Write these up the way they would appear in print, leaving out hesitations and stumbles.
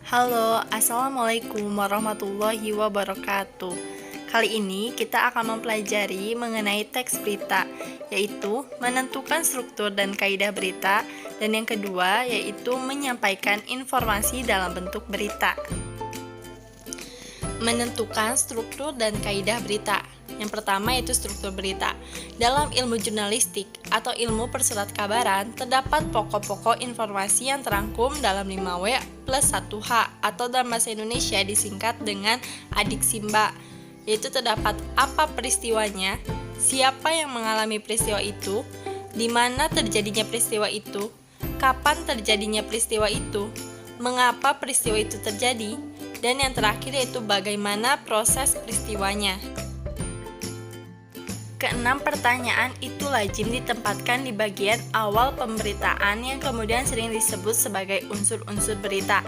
Halo, Assalamualaikum warahmatullahi wabarakatuh. Kali ini kita akan mempelajari mengenai teks berita, yaitu menentukan struktur dan kaidah berita, dan yang kedua yaitu menyampaikan informasi dalam bentuk berita. Menentukan struktur dan kaidah berita. Yang pertama yaitu struktur berita. Dalam ilmu jurnalistik atau ilmu persurat kabaran, terdapat pokok-pokok informasi yang terangkum dalam 5W plus 1H atau dalam bahasa Indonesia disingkat dengan adik Simba, yaitu terdapat apa peristiwanya, siapa yang mengalami peristiwa itu, di mana terjadinya peristiwa itu, kapan terjadinya peristiwa itu, mengapa peristiwa itu terjadi, dan yang terakhir yaitu bagaimana proses peristiwanya. Keenam pertanyaan itu lazim ditempatkan di bagian awal pemberitaan yang kemudian sering disebut sebagai unsur-unsur berita.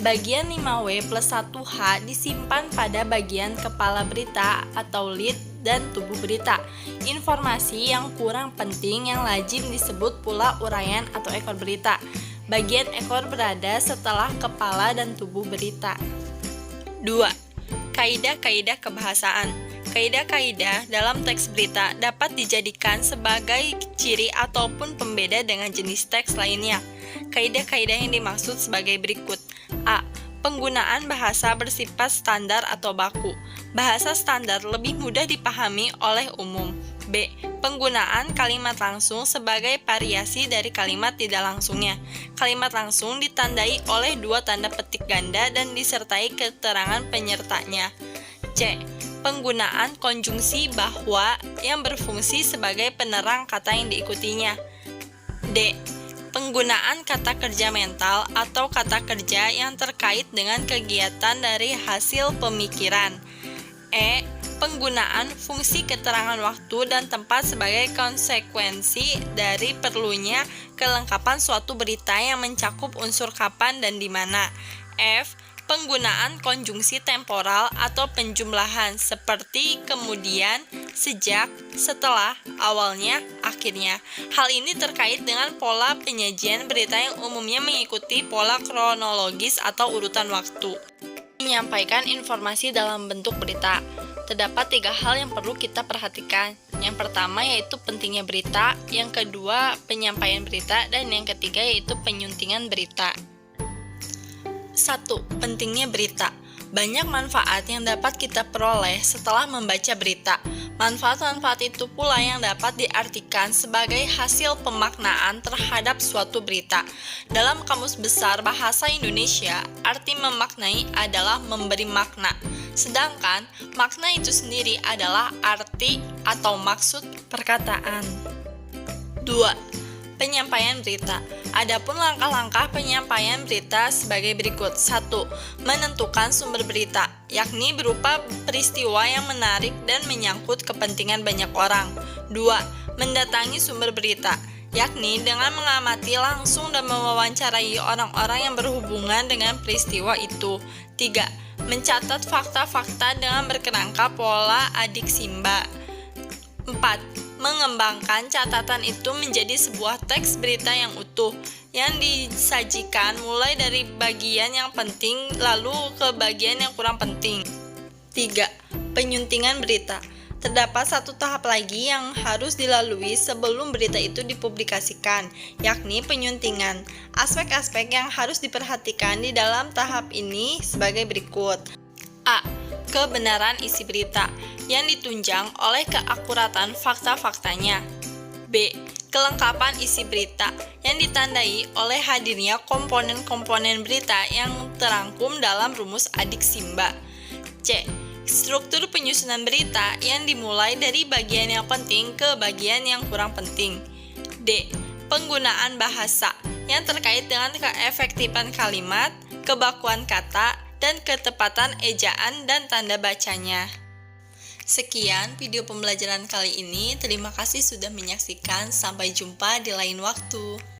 Bagian 5W plus 1H disimpan pada bagian kepala berita atau lead dan tubuh berita. Informasi yang kurang penting yang lazim disebut pula uraian atau ekor berita. Bagian ekor berada setelah kepala dan tubuh berita. 2. Kaidah-kaidah kebahasaan. Kaidah-kaidah dalam teks berita dapat dijadikan sebagai ciri ataupun pembeda dengan jenis teks lainnya. Kaidah-kaidah yang dimaksud sebagai berikut. A. Penggunaan bahasa bersifat standar atau baku. Bahasa standar lebih mudah dipahami oleh umum. B. Penggunaan kalimat langsung sebagai variasi dari kalimat tidak langsungnya. Kalimat langsung ditandai oleh dua tanda petik ganda dan disertai keterangan penyertanya. C. Penggunaan konjungsi bahwa yang berfungsi sebagai penerang kata yang diikutinya. D. Penggunaan kata kerja mental atau kata kerja yang terkait dengan kegiatan dari hasil pemikiran. E. Penggunaan fungsi keterangan waktu dan tempat sebagai konsekuensi dari perlunya kelengkapan suatu berita yang mencakup unsur kapan dan di mana. F. Penggunaan konjungsi temporal atau penjumlahan seperti kemudian, sejak, setelah, awalnya, akhirnya. Hal ini terkait dengan pola penyajian berita yang umumnya mengikuti pola kronologis atau urutan waktu. Menyampaikan informasi dalam bentuk berita. Terdapat 3 hal yang perlu kita perhatikan. Yang pertama yaitu pentingnya berita, yang kedua penyampaian berita, dan yang ketiga yaitu penyuntingan berita. 1. Pentingnya berita. Banyak manfaat yang dapat kita peroleh setelah membaca berita. Manfaat-manfaat itu pula yang dapat diartikan sebagai hasil pemaknaan terhadap suatu berita. Dalam Kamus Besar Bahasa Indonesia, arti memaknai adalah memberi makna. Sedangkan makna itu sendiri adalah arti atau maksud perkataan. 2. Penyampaian berita. Adapun langkah-langkah penyampaian berita sebagai berikut. 1. Menentukan sumber berita, yakni berupa peristiwa yang menarik dan menyangkut kepentingan banyak orang. 2. Mendatangi sumber berita, yakni dengan mengamati langsung dan mewawancarai orang-orang yang berhubungan dengan peristiwa itu. 3. Mencatat fakta-fakta dengan berkerangka pola adik Simba. 4. Mengembangkan catatan itu menjadi sebuah teks berita yang utuh, yang disajikan mulai dari bagian yang penting lalu ke bagian yang kurang penting. 3. Penyuntingan berita. Terdapat satu tahap lagi yang harus dilalui sebelum berita itu dipublikasikan, yakni penyuntingan. Aspek-aspek yang harus diperhatikan di dalam tahap ini sebagai berikut. A. Kebenaran isi berita yang ditunjang oleh keakuratan fakta-faktanya. B. Kelengkapan isi berita yang ditandai oleh hadirnya komponen-komponen berita yang terangkum dalam rumus adik Simba. C. Struktur penyusunan berita yang dimulai dari bagian yang penting ke bagian yang kurang penting. D. Penggunaan bahasa yang terkait dengan keefektifan kalimat, kebakuan kata, dan ketepatan ejaan dan tanda bacanya. Sekian video pembelajaran kali ini. Terima kasih sudah menyaksikan. Sampai jumpa di lain waktu.